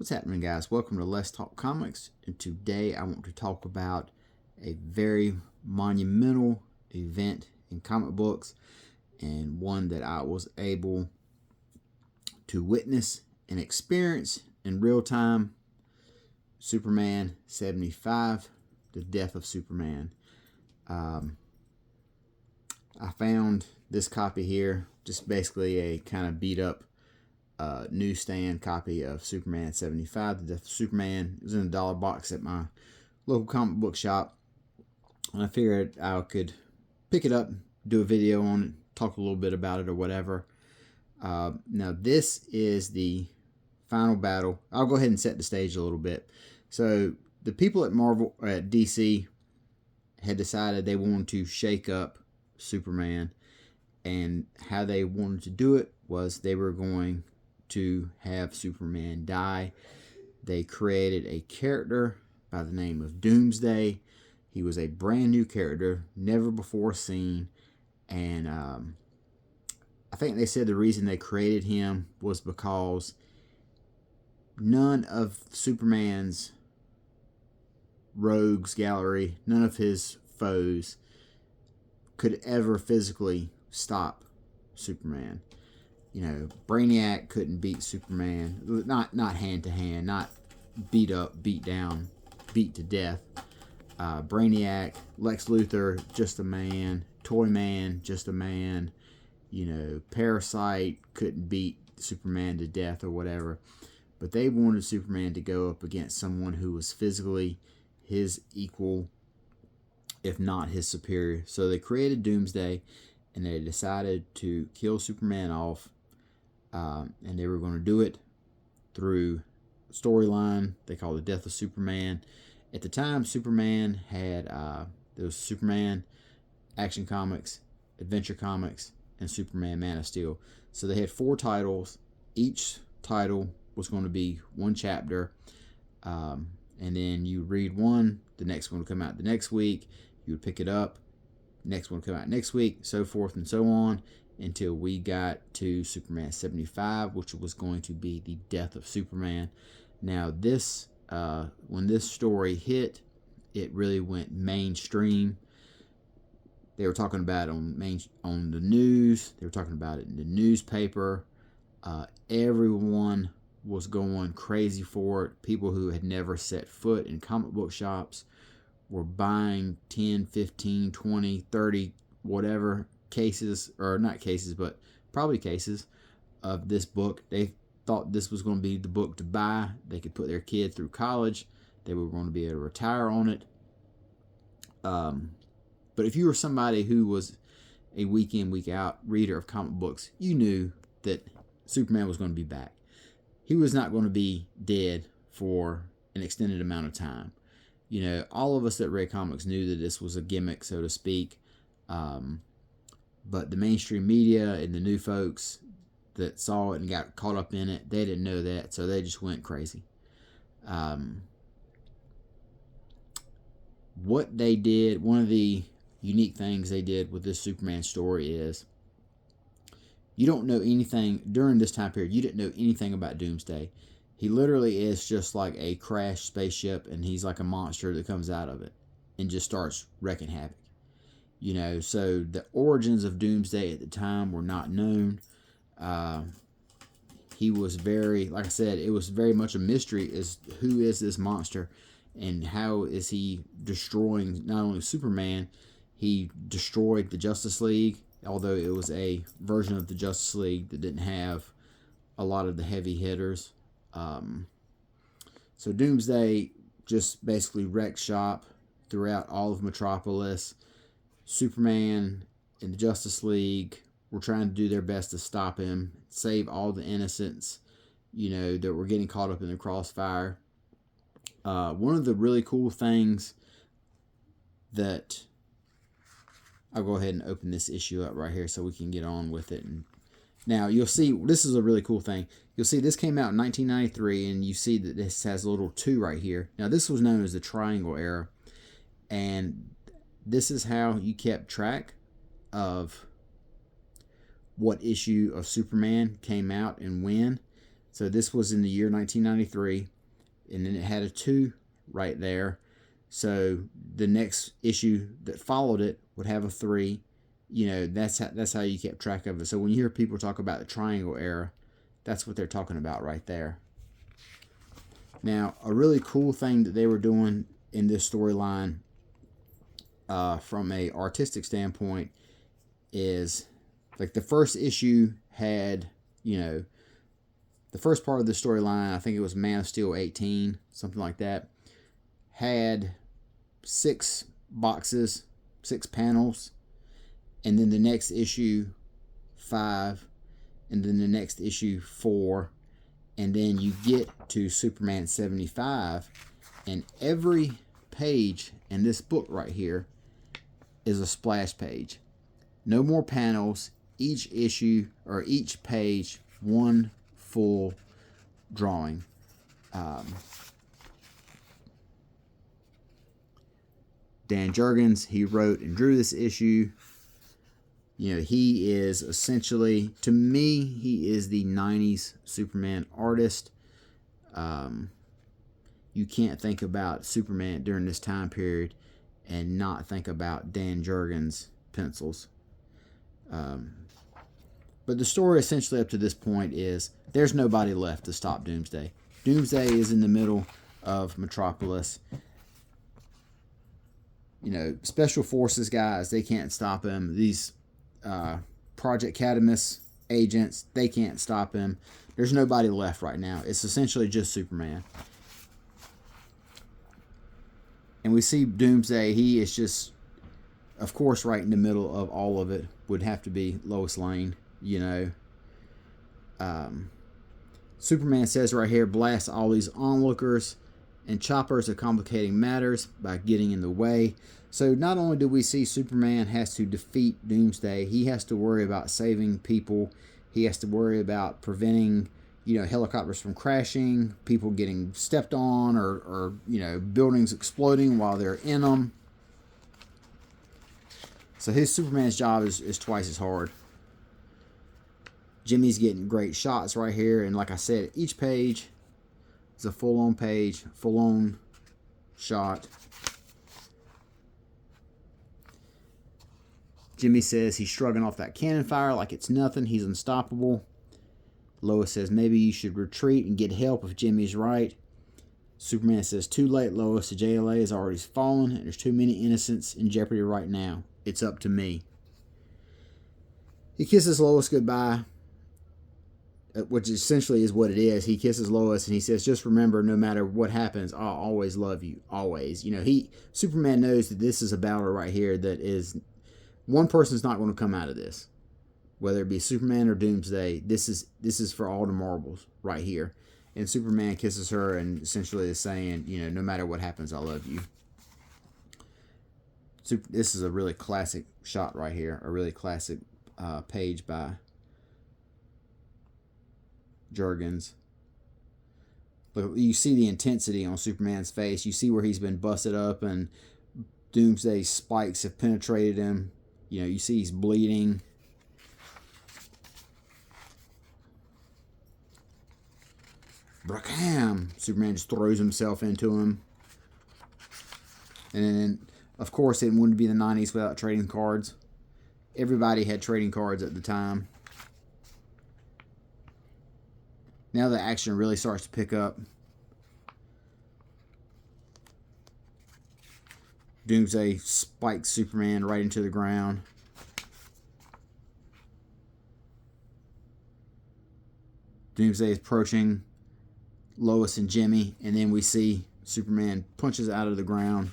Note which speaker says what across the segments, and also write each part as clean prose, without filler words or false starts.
Speaker 1: What's happening, guys? Welcome to Let's Talk Comics, and today I want to talk about a very monumental event in comic books, and one that I was able to witness and experience in real time. Superman 75, the death of Superman. I found this copy here, just basically a kind of beat up newsstand copy of Superman 75, The Death of Superman. It was in a dollar box at my local comic book shop, and I figured I could pick it up, do a video on it, talk a little bit about it or whatever. Now this is the final battle. I'll go ahead and set the stage a little bit. So the people at Marvel, at DC, had decided they wanted to shake up Superman, and how they wanted to do it was they were going to have Superman die. They created a character by the name of Doomsday. He was a brand new character, never before seen, and I think they said the reason they created him was because none of Superman's rogues gallery, none of his foes could ever physically stop Superman. You know, Brainiac couldn't beat Superman, not hand to hand, not beat up, beat down, beat to death. Brainiac, Lex Luthor, just a man. Toyman, just a man. You know, Parasite couldn't beat Superman to death or whatever. But they wanted Superman to go up against someone who was physically his equal, if not his superior. So they created Doomsday, and they decided to kill Superman off. And they were going to do it through a storyline they called The Death of Superman. At the time, Superman had there was Superman Action Comics, Adventure Comics, and Superman Man of Steel. So they had 4 titles. Each title was going to be one chapter, and then you read one, the next one would come out the next week. You would pick it up, next one would come out next week, so forth and so on, until we got to Superman 75, which was going to be the death of Superman. Now this, when this story hit, it really went mainstream. They were talking about it on the news. They were talking about it in the newspaper. Everyone was going crazy for it. People who had never set foot in comic book shops were buying 10, 15, 20, 30, whatever cases, or not cases, but probably cases of this book. They thought this was going to be the book to buy. They could put their kid through college. They were going to be able to retire on it. But if you were somebody who was a week in, week out reader of comic books, you knew that Superman was going to be back. He was not going to be dead for an extended amount of time. You know, all of us that read comics knew that this was a gimmick, so to speak. But the mainstream media and the new folks that saw it and got caught up in it, they didn't know that, so they just went crazy. What they did, one of the unique things they did with this Superman story is, you don't know anything during this time period. You didn't know anything about Doomsday. He literally is just like a crashed spaceship, and he's like a monster that comes out of it and just starts wrecking havoc. You know, so the origins of Doomsday at the time were not known. He was very, like I said, it was very much a mystery as who is this monster and how is he destroying not only Superman, he destroyed the Justice League, although it was a version of the Justice League that didn't have a lot of the heavy hitters. So Doomsday just basically wrecked shop throughout all of Metropolis. Superman and the Justice League were trying to do their best to stop him, save all the innocents, you know, that were getting caught up in the crossfire. One of the really cool things that, I'll go ahead and open this issue up right here so we can get on with it. And now you'll see, this is a really cool thing. You'll see this came out in 1993, and you see that this has a little 2 right here. Now this was known as the Triangle Era, and this is how you kept track of what issue of Superman came out and when. So this was in the year 1993, and then it had a 2 right there. So the next issue that followed it would have a 3. You know, that's how you kept track of it. So when you hear people talk about the Triangle Era, that's what they're talking about right there. Now, a really cool thing that they were doing in this storyline, from a artistic standpoint, is like the first issue had, you know, the first part of the storyline, I think it was Man of Steel 18, something like that, had 6 boxes, 6 panels, and then the next issue 5, and then the next issue 4, and then you get to Superman 75, and every page in this book right here is a splash page. No more panels. Each issue or each page, one full drawing. Dan Jurgens, he wrote and drew this issue. You know, he is essentially, to me, he is the 90s Superman artist. You can't think about Superman during this time period and not think about Dan Jurgens' pencils. But the story essentially up to this point is there's nobody left to stop Doomsday. Doomsday is in the middle of Metropolis. You know, Special Forces guys, they can't stop him. These Project Catamus agents, they can't stop him. There's nobody left right now. It's essentially just Superman. And we see Doomsday, he is just, of course, right in the middle of all of it would have to be Lois Lane, you know. Superman says right here, blast all these onlookers, and choppers are complicating matters by getting in the way. So not only do we see Superman has to defeat Doomsday, he has to worry about saving people. He has to worry about preventing, you know, helicopters from crashing, people getting stepped on, or you know, buildings exploding while they're in them. So his Superman's job is twice as hard. Jimmy's getting great shots right here, and like I said, each page is a full-on page, full-on shot. Jimmy says he's shrugging off that cannon fire like it's nothing. He's unstoppable. Lois says maybe you should retreat and get help if Jimmy's right. Superman says, too late, Lois. The JLA has already fallen, and there's too many innocents in jeopardy right now. It's up to me. He kisses Lois goodbye, which essentially is what it is. He kisses Lois and he says, just remember, no matter what happens, I'll always love you. Always. You know, Superman knows that this is a battle right here that is, one person's not going to come out of this. Whether it be Superman or Doomsday, this is for all the marbles right here. And Superman kisses her and essentially is saying, you know, no matter what happens, I love you. This is a really classic shot right here. A really classic page by Jurgens. But you see the intensity on Superman's face. You see where he's been busted up and Doomsday's spikes have penetrated him. You know, you see he's bleeding. Brackham! Superman just throws himself into him. And then, of course, it wouldn't be the 90s without trading cards. Everybody had trading cards at the time. Now the action really starts to pick up. Doomsday spikes Superman right into the ground. Doomsday is approaching Lois and Jimmy, and then we see Superman punches out of the ground.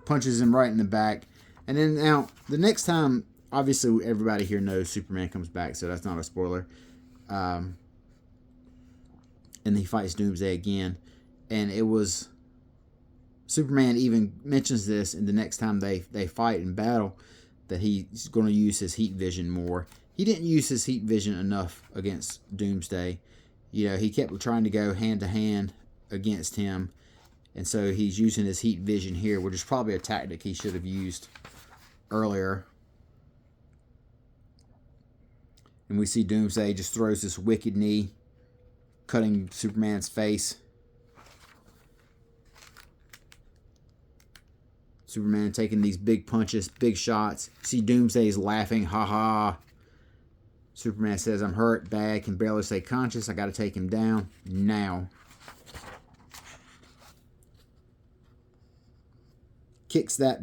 Speaker 1: Punches him right in the back. And then now, the next time, obviously everybody here knows Superman comes back, so that's not a spoiler. And he fights Doomsday again. And it was, Superman even mentions this in the next time they fight in battle, that he's going to use his heat vision more. He didn't use his heat vision enough against Doomsday. You know, he kept trying to go hand to hand against him. And so he's using his heat vision here, which is probably a tactic he should have used earlier. And we see Doomsday just throws this wicked knee, cutting Superman's face. Superman taking these big punches, big shots. See Doomsday's laughing, ha ha. Superman says, I'm hurt, bad, can barely stay conscious. I got to take him down now. Kicks that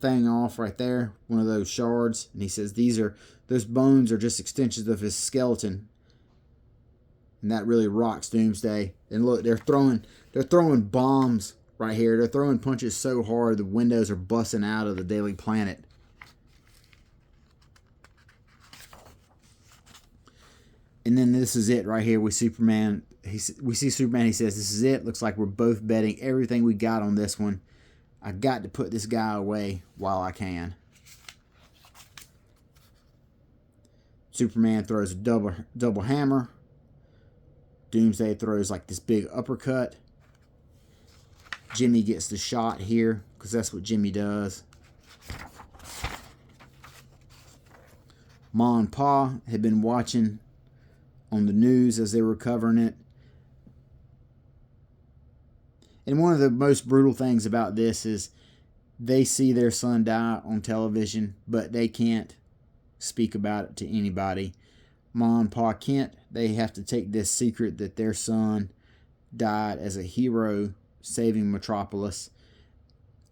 Speaker 1: thing off right there, one of those shards, and he says those bones are just extensions of his skeleton. And that really rocks Doomsday. And look, they're throwing bombs right here. They're throwing punches so hard the windows are busting out of the Daily Planet. And then this is it right here with Superman. We see Superman. He says, this is it. Looks like we're both betting everything we got on this one. I got to put this guy away while I can. Superman throws a double hammer. Doomsday throws like this big uppercut. Jimmy gets the shot here because that's what Jimmy does. Ma and Pa had been watching on the news as they were covering it. And one of the most brutal things about this is they see their son die on television, but they can't speak about it to anybody. Ma and Pa can't. They have to take this secret that their son died as a hero saving Metropolis.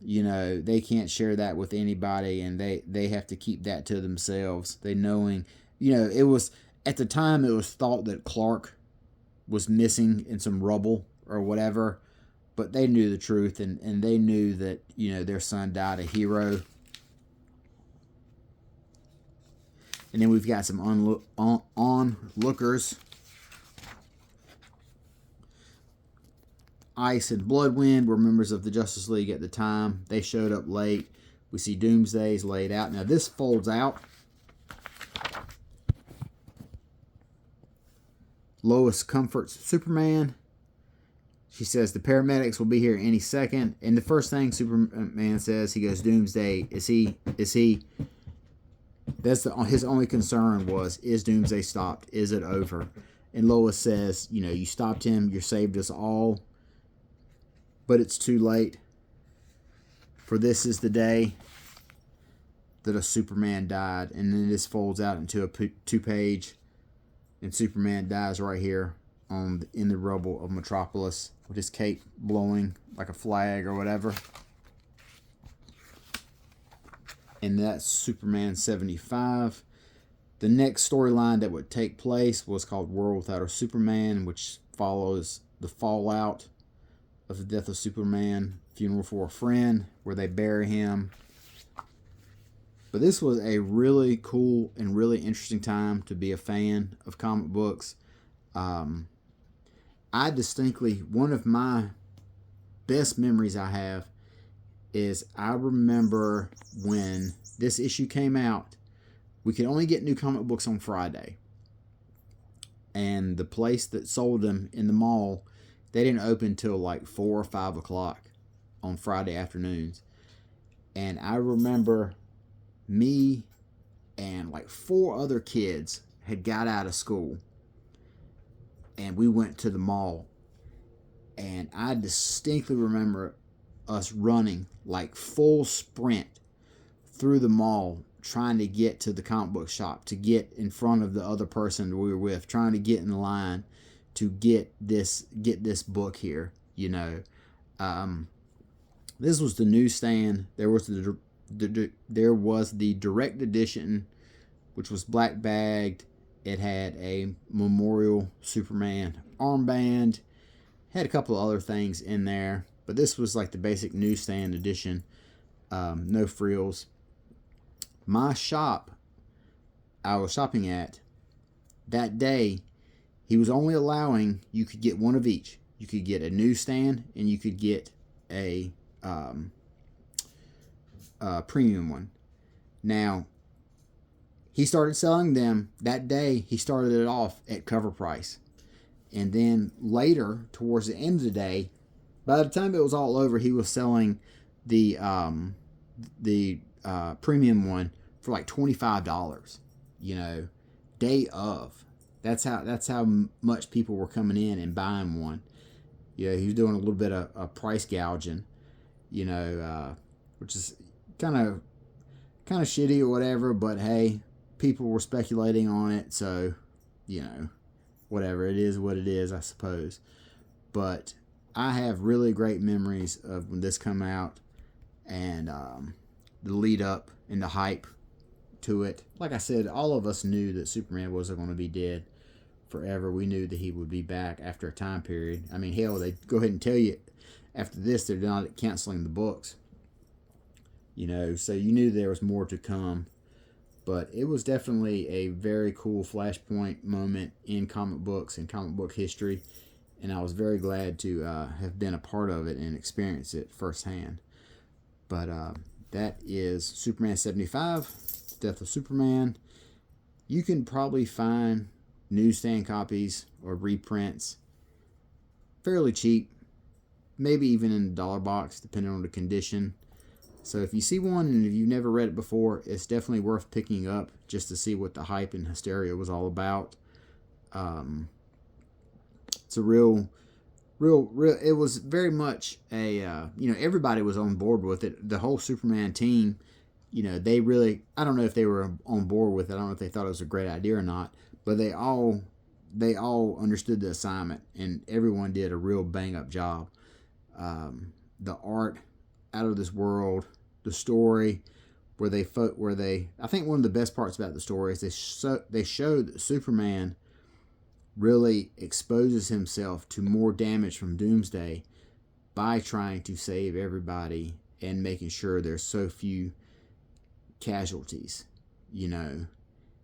Speaker 1: You know, they can't share that with anybody, and they have to keep that to themselves. They knowing, you know, it was, at the time it was thought that Clark was missing in some rubble or whatever. But they knew the truth, and they knew that, you know, their son died a hero. And then we've got some onlookers. Ice and Bloodwind were members of the Justice League at the time. They showed up late. We see Doomsday's laid out. Now this folds out. Lois comforts Superman. She says the paramedics will be here any second. And the first thing Superman says, he goes, Doomsday, is he? That's his only concern was, is Doomsday stopped? Is it over? And Lois says, you know, you stopped him. You saved us all. But it's too late. For this is the day that a Superman died. And then this folds out into a 2-page. And Superman dies right here in the rubble of Metropolis with his cape blowing like a flag or whatever. And that's Superman 75. The next storyline that would take place was called World Without a Superman, which follows the fallout of the death of Superman, Funeral for a Friend, where they bury him. But this was a really cool and really interesting time to be a fan of comic books. I distinctly, one of my best memories I have is I remember when this issue came out, we could only get new comic books on Friday. And the place that sold them in the mall, they didn't open till like 4 or 5 o'clock on Friday afternoons. And I remember me and like 4 other kids had got out of school. And we went to the mall. And I distinctly remember us running like full sprint through the mall, trying to get to the comic book shop, to get in front of the other person we were with, trying to get in line to get this book here, you know. This was the newsstand. There was the direct edition, which was black bagged. It had a Memorial Superman armband, had a couple of other things in there, but this was like the basic newsstand edition. No frills. My shop I was shopping at that day, he was only allowing, you could get one of each. You could get a newsstand and you could get a premium one. Now, he started selling them that day. He started it off at cover price. And then later, towards the end of the day, by the time it was all over, he was selling the premium one for like $25, you know. day of. That's how much people were coming in and buying one. He was doing a little bit of price gouging, which is kind of shitty or whatever. But hey, people were speculating on it, so whatever, it is what it is, I suppose. But I have really great memories of when this come out, and the lead up and the hype to it. Like I said, all of us knew that Superman wasn't going to be dead forever. We knew that he would be back after a time period. I mean, hell, they go ahead and tell you after this they're not canceling the books. So you knew there was more to come. But it was definitely a very cool flashpoint moment in comic books and comic book history. And I was very glad to have been a part of it and experience it firsthand. But that is Superman 75, Death of Superman. You can probably find newsstand copies or reprints fairly cheap, maybe even in the dollar box, depending on the condition. So if you see one and if you've never read it before, it's definitely worth picking up just to see what the hype and hysteria was all about. It's a real. It was very much a everybody was on board with it. The whole Superman team, they really. I don't know if they were on board with it. I don't know if they thought it was a great idea or not. But they all understood the assignment, and everyone did a real bang up job. The art, out of this world. The story, where they I think one of the best parts about the story is they showed that Superman really exposes himself to more damage from Doomsday by trying to save everybody and making sure there's so few casualties, and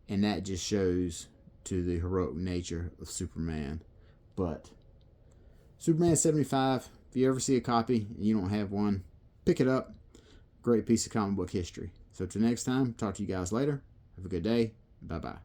Speaker 1: that just shows to the heroic nature of Superman. But Superman 75, if you ever see a copy and you don't have one, pick it up. Great piece of comic book history. So till next time, talk to you guys later. Have a good day. Bye-bye.